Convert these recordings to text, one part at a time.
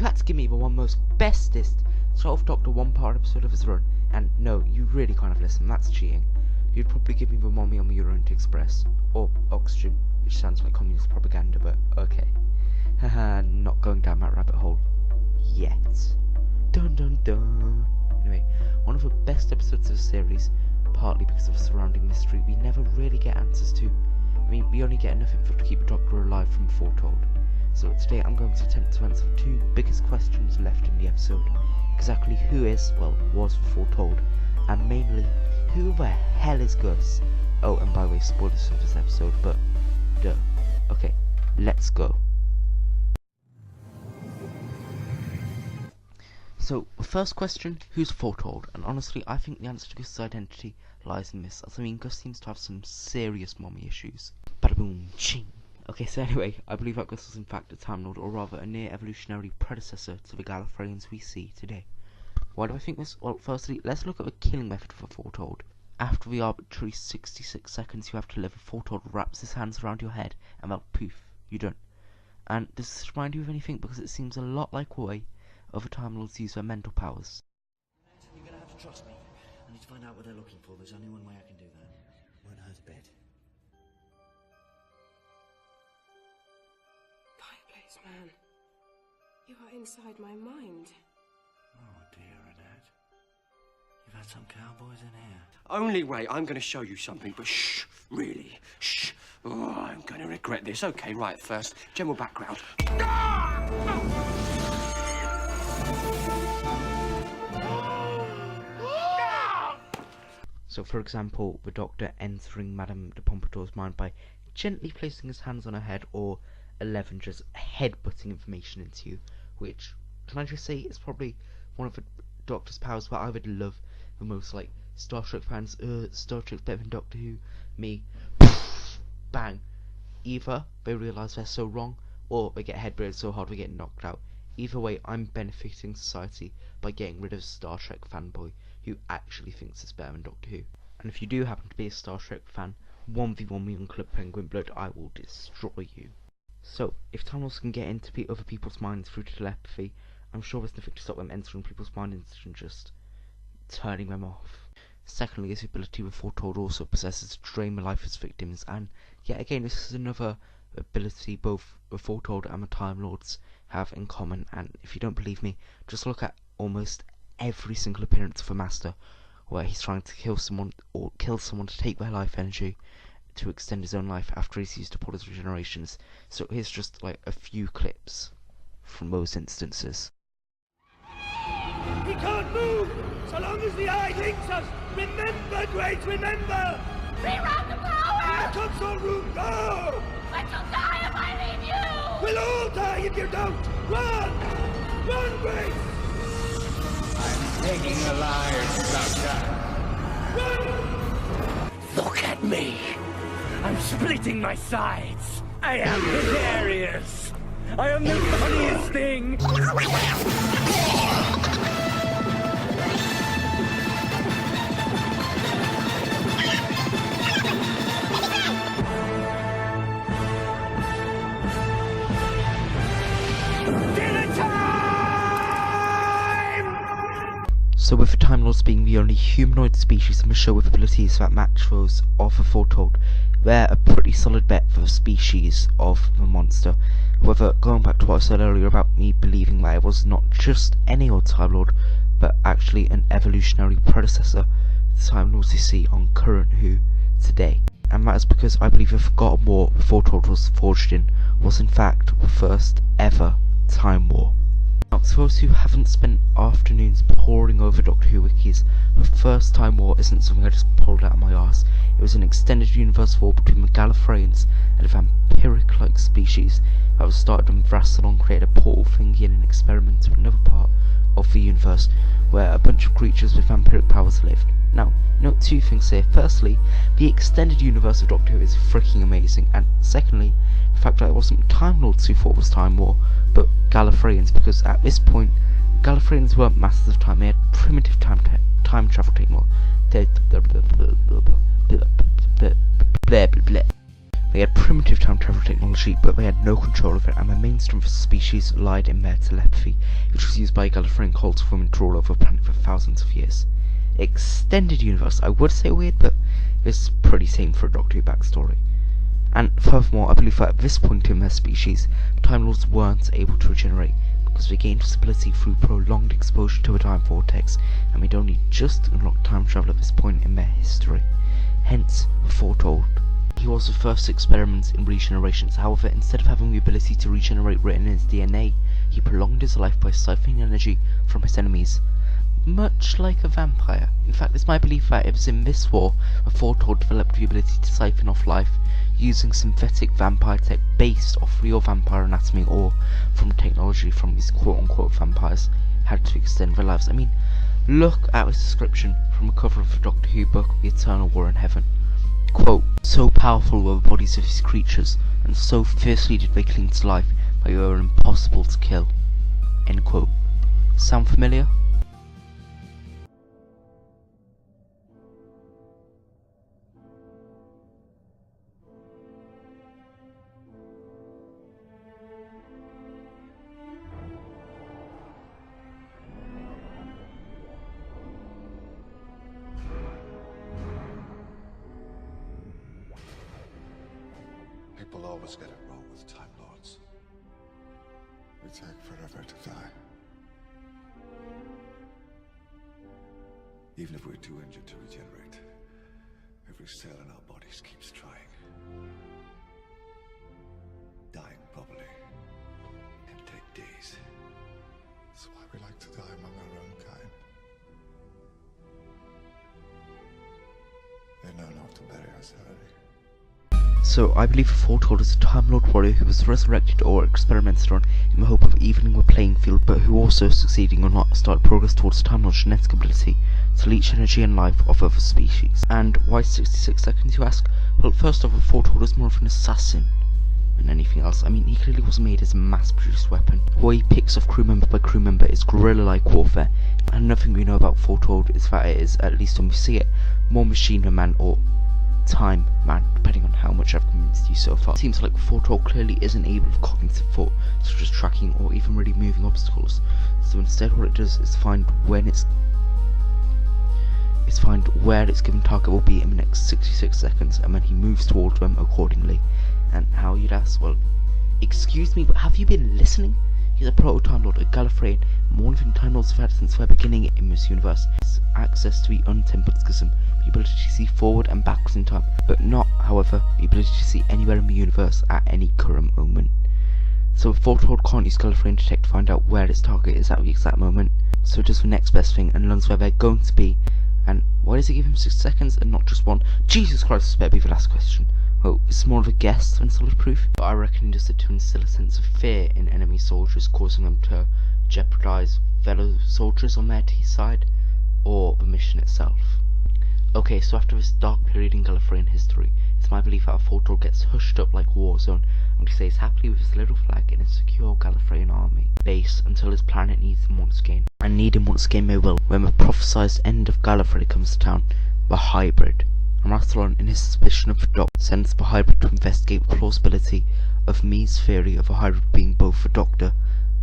You had to give me the one most bestest 12th Doctor one-part episode of his run, and no, you really can't have listened, that's cheating. You'd probably give me the Mommy on the Orient Express, or Oxygen, which sounds like communist propaganda, but okay. Haha, not going down that rabbit hole yet. Dun dun dun. Anyway, one of the best episodes of the series, partly because of the surrounding mystery we never really get answers to. I mean, we only get enough info to keep the Doctor alive from Foretold. So today I'm going to attempt to answer the two biggest questions left in the episode. Exactly who is, well, was Foretold, and mainly, who the hell is Gus? Oh, and by the way, spoilers for this episode, but duh. Okay, let's go. So, the first question, who's Foretold? And honestly, I think the answer to Gus's identity lies in this, as I mean, Gus seems to have some serious mommy issues. Bada boom, ching. Okay, so anyway, I believe that Gus was in fact a Time Lord, or rather a near-evolutionary predecessor to the Gallifreyans we see today. Why do I think this? Well, firstly, let's look at the killing method for Foretold. After the arbitrary 66 seconds you have to live, Foretold wraps his hands around your head, and well, poof, you're done. And does this remind you of anything? Because it seems a lot like the way other Time Lords use their mental powers. You're gonna have to trust me. I need to find out what they're looking for. There's only one way I can do that. Won't hurt a bit. Fireplace man, you are inside my mind. Oh dear, Annette. You've had some cowboys in here. Only way, I'm going to show you something, but shh, really, shh. Oh, I'm going to regret this. Okay, right, first, general background. So, for example, the Doctor entering Madame de Pompadour's mind by gently placing his hands on her head, or 11 just headbutting information into you, which, can I just say, is probably one of the Doctor's powers that I would love the most. Like, Star Trek fans, Star Trek's better than Doctor Who, me, bang. Either they realise they're so wrong, or they get headbutted so hard they get knocked out. Either way, I'm benefiting society by getting rid of a Star Trek fanboy who actually thinks it's better than Doctor Who. And if you do happen to be a Star Trek fan, 1v1 me on Club Penguin Blood, I will destroy you. So, if Time Lords can get into other people's minds through telepathy, I'm sure there's nothing to stop them entering people's minds and just turning them off. Secondly, his ability with Foretold also possesses to drain the life of his victims, and yet again, this is another ability both the Foretold and the Time Lords have in common. And if you don't believe me, just look at almost every single appearance of the Master, where he's trying to kill someone or kill someone to take their life energy to extend his own life after he's used up all his regenerations. So here's just like a few clips from those instances. He can't move so long as the eye links us. Remember, Grace, remember! Reroute the power! The console room, go! But you'll die if I leave you! We'll all die if you don't! Run! Run, Grace! I'm taking the lives, Doctor. Run! Look at me. I'm splitting my sides. I am hilarious. I am the funniest thing. So with the Time Lords being the only humanoid species in the show with abilities that match those of the Foretold, they're a pretty solid bet for the species of the monster. However, going back to what I said earlier about me believing that it was not just any old Time Lord, but actually an evolutionary predecessor to the Time Lords you see on current Who today. And that is because I believe the Forgotten War the Foretold was forged in was in fact the first ever Time War. Now, to those who haven't spent afternoons poring over Doctor Who wikis, the first Time War isn't something I just pulled out of my arse. It was an extended universe war between the Gallifreyans and a vampiric-like species that was started when Rassilon created a portal thingy in an experiment to another part of the universe where a bunch of creatures with vampiric powers lived. Now, note two things here. Firstly, the extended universe of Doctor Who is freaking amazing, and secondly, the fact that it wasn't Time Lords who thought it was Time War, but Gallifreyans, because at this point, Gallifreyans weren't masters of time, they had primitive time travel technology. They had primitive time travel technology, but they had no control of it, and their main strength as a species lied in their telepathy, which was used by Gallifreyan cults of women to rule over the planet for thousands of years. Extended universe, I would say weird, but it's pretty same for a Doctor Who backstory. And furthermore, I believe that at this point in their species, Time Lords weren't able to regenerate, because they gained this ability through prolonged exposure to a time vortex, and they'd only just unlocked time travel at this point in their history. Hence, foretold. He was the first experiment in regenerations. However, instead of having the ability to regenerate written in his DNA, he prolonged his life by siphoning energy from his enemies, much like a vampire. In fact, it's my belief that it was in this war that Foretold developed the ability to siphon off life using synthetic vampire tech based off real vampire anatomy, or from technology from these quote-unquote vampires had to extend their lives. I mean, look at this description from a cover of the Doctor Who book, The Eternal War in Heaven. Quote, "So powerful were the bodies of these creatures, and so fiercely did they cling to life, that they were impossible to kill." End quote. Sound familiar? People always get it wrong with Time Lords. We take forever to die. Even if we're too injured to regenerate, every cell in our bodies keeps trying. Dying properly can take days. That's why we like to die among our own kind. They know not to bury us early. So, I believe Foretold is a Time Lord warrior who was resurrected or experimented on in the hope of evening the playing field, but who also, succeeding or not, started progress towards Time Lord's genetic ability to leech energy and life of other species. And why 66 seconds, you ask? Well, first off, Foretold is more of an assassin than anything else. I mean, he clearly was made as a mass-produced weapon. The way he picks off crew member by crew member is guerrilla-like warfare, and nothing we know about Foretold is that it is, at least when we see it, more machine than man, or time man, depending on how much I've convinced you so far. It seems like Foretold clearly isn't able of cognitive thought, such as tracking or even really moving obstacles. So instead, what it does is find where its given target will be in the next 66 seconds, and then he moves towards them accordingly. And how, you'd ask? Well, excuse me, but have you been listening? He's a proto-Time Lord, a Gallifreyan, and one of the Time Lords have had since their beginning in this universe. It's access to the untempered schism, the ability to see forward and backwards in time, but not, however, the ability to see anywhere in the universe at any current moment. So Foretold can't use Gallifreyan Detect to find out where its target is at the exact moment, so it does the next best thing and learns where they're going to be. And why does it give him 6 seconds and not just one? Jesus Christ, this better be the last question. Well, it's more of a guess than solid proof, but I reckon he does it to instill a sense of fear in enemy soldiers, causing them to jeopardize fellow soldiers on their side, or the mission itself. Okay, so after this dark period in Gallifreyan history, it's my belief that Foretold gets hushed up like Warzone, and he stays happily with his little flag in a secure Gallifreyan army base until his planet needs him once again. And need him once again they will, when the prophesized end of Gallifrey comes to town, the Hybrid. And Rathlon, in his suspicion of the Doctor, sends the Hybrid to investigate the plausibility of Mee's theory of a Hybrid being both the Doctor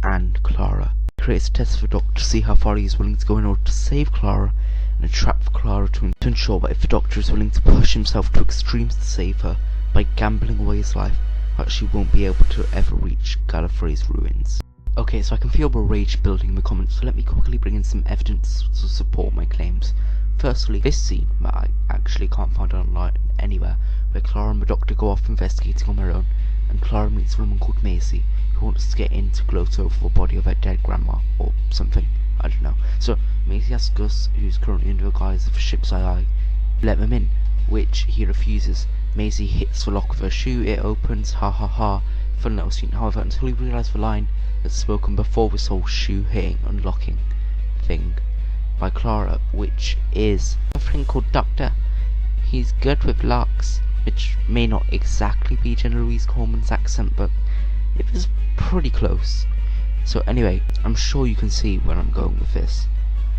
and Clara. He creates a test for the Doctor to see how far he is willing to go in order to save Clara, and a trap for Clara to ensure that if the Doctor is willing to push himself to extremes to save her by gambling away his life, that she won't be able to ever reach Gallifrey's ruins. Okay, so I can feel the rage building in the comments, so let me quickly bring in some evidence to support my claims. Firstly, this scene that I actually can't find online anywhere, where Clara and the Doctor go off investigating on their own, and Clara meets a woman called Maisie, who wants to get in to gloat over the body of her dead grandma, or something, I don't know. So Maisie asks Gus, who's currently under the guise of a ship's eye, let them in, which he refuses. Maisie hits the lock with her shoe, it opens, ha ha ha, fun little scene. However, until he realised the line that's spoken before this whole shoe hitting, unlocking thing by Clara, which is a friend called Doctor. He's good with locks, which may not exactly be Jenna Louise Coleman's accent, but it was pretty close. So anyway, I'm sure you can see where I'm going with this.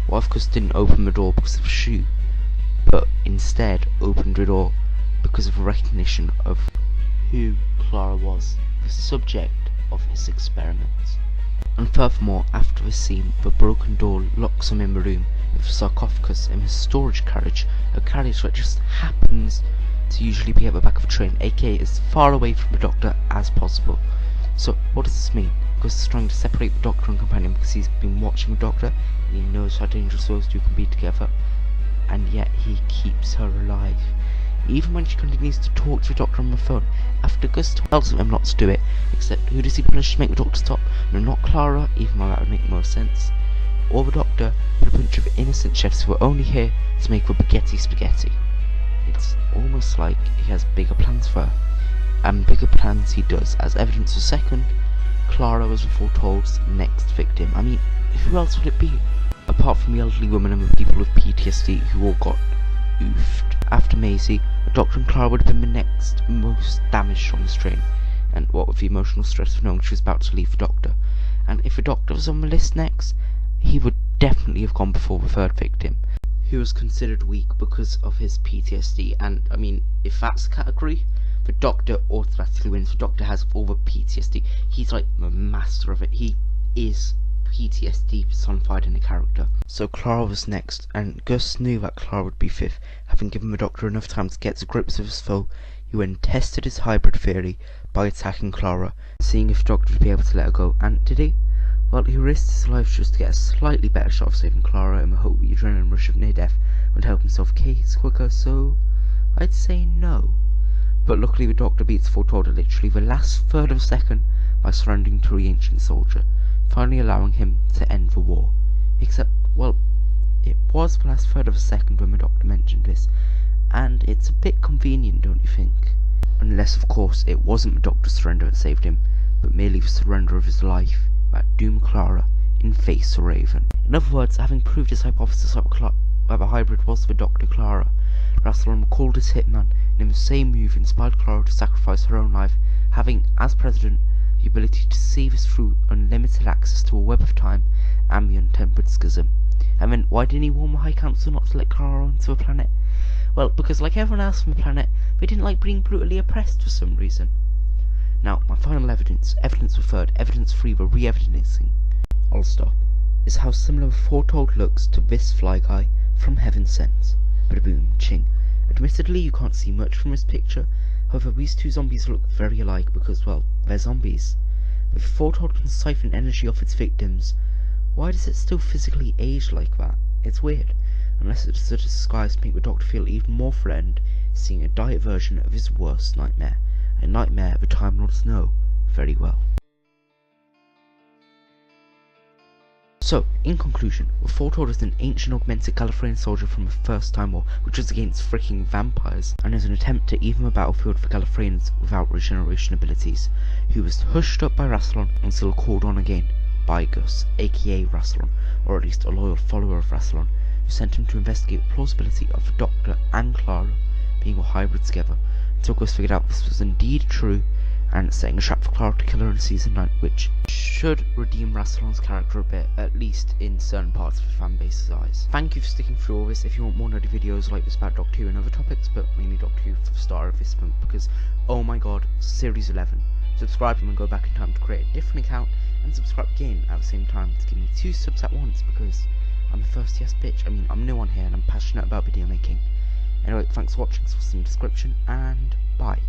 What if Gus didn't open the door because of a shoe, but instead opened the door because of a recognition of who Clara was, the subject of his experiments. And furthermore, after this scene, the broken door locks him in the room with a sarcophagus in his storage carriage, a carriage that just happens to usually be at the back of a train, aka as far away from the Doctor as possible. So what does this mean? Because he's trying to separate the Doctor and companion because he's been watching the Doctor and he knows how dangerous those two can be together, and yet he keeps her alive. Even when she continues to talk to the Doctor on the phone, after Gus tells him not to do it, except who does he punish to make the Doctor stop? No, not Clara, even though that would make more sense, or the Doctor, but a bunch of innocent chefs who are only here to make the spaghetti. It's almost like he has bigger plans for her, and bigger plans he does, as evidence of second, Clara was the Foretold's next victim. I mean, who else would it be? Apart from the elderly woman and the people with PTSD who all got oofed. After Maisie, the Doctor and Clara would have been the next most damaged on this train, and what with the emotional stress of knowing she was about to leave the Doctor. And if the Doctor was on the list next, he would definitely have gone before the third victim, who was considered weak because of his PTSD. And I mean, if that's the category, the Doctor automatically wins. The Doctor has all the PTSD. He's like the master of it. He is PTSD personified in a character. So Clara was next, and Gus knew that Clara would be fifth. Having given the Doctor enough time to get to grips with his foe, he then tested his hybrid theory by attacking Clara, seeing if the Doctor would be able to let her go. And did he? Well, he risked his life just to get a slightly better shot of saving Clara in the hope the adrenaline rush of near death would help him solve case quicker, so I'd say no. But luckily the Doctor beats Foretold at literally the last third of a second by surrendering to the ancient soldier, finally allowing him to end the war. Except, well, it was the last third of a second when the Doctor mentioned this, and it's a bit convenient, don't you think? Unless, of course, it wasn't the Doctor's surrender that saved him, but merely the surrender of his life that doomed Clara in Face the Raven. In other words, having proved his hypothesis that the hybrid was the Dr. Clara, Rassilon recalled his hitman, and in the same move inspired Clara to sacrifice her own life, having, as President, the ability to save us through unlimited access to a web of time and the untempered schism. And then, why didn't he warn the High Council not to let Clara onto the planet? Well, because like everyone else on the planet, they didn't like being brutally oppressed for some reason. Now, my final evidence the third, evidence 3, the re-evidencing, I'll stop, is how similar the Foretold looks to this fly guy from Heaven Sent. Ba-da-boom, ching. Admittedly, you can't see much from this picture, however these two zombies look very alike because, well, they're zombies. But if Foretold can siphon energy off its victims, why does it still physically age like that? It's weird, unless it's a disguise to make the Doctor feel even more threatened, seeing a diet version of his worst nightmare, a nightmare the Time Lords know very well. So, in conclusion, the Foretold is an ancient augmented Gallifreyan soldier from the First Time War, which was against freaking vampires, and is an attempt to even the battlefield for Gallifreyans without regeneration abilities, who was hushed up by Rassilon until called on again by Gus, aka Rassilon, or at least a loyal follower of Rassilon, who sent him to investigate the plausibility of the Doctor and Clara being a hybrid together, until Gus figured out this was indeed true, and setting a trap for Clara to kill her in Season 9, which should redeem Rassilon's character a bit, at least in certain parts of the fanbase's eyes. Thank you for sticking through all this. If you want more nerdy videos like this about Doctor Who and other topics, but mainly Doctor Who for the start of this month, because, oh my god, Series 11. Subscribe and then go back in time to create a different account, and subscribe again at the same time to give me 2 subs at once, because I'm a thirsty ass bitch. I mean, I'm new on here and I'm passionate about video making. Anyway, thanks for watching, so in the description, and bye.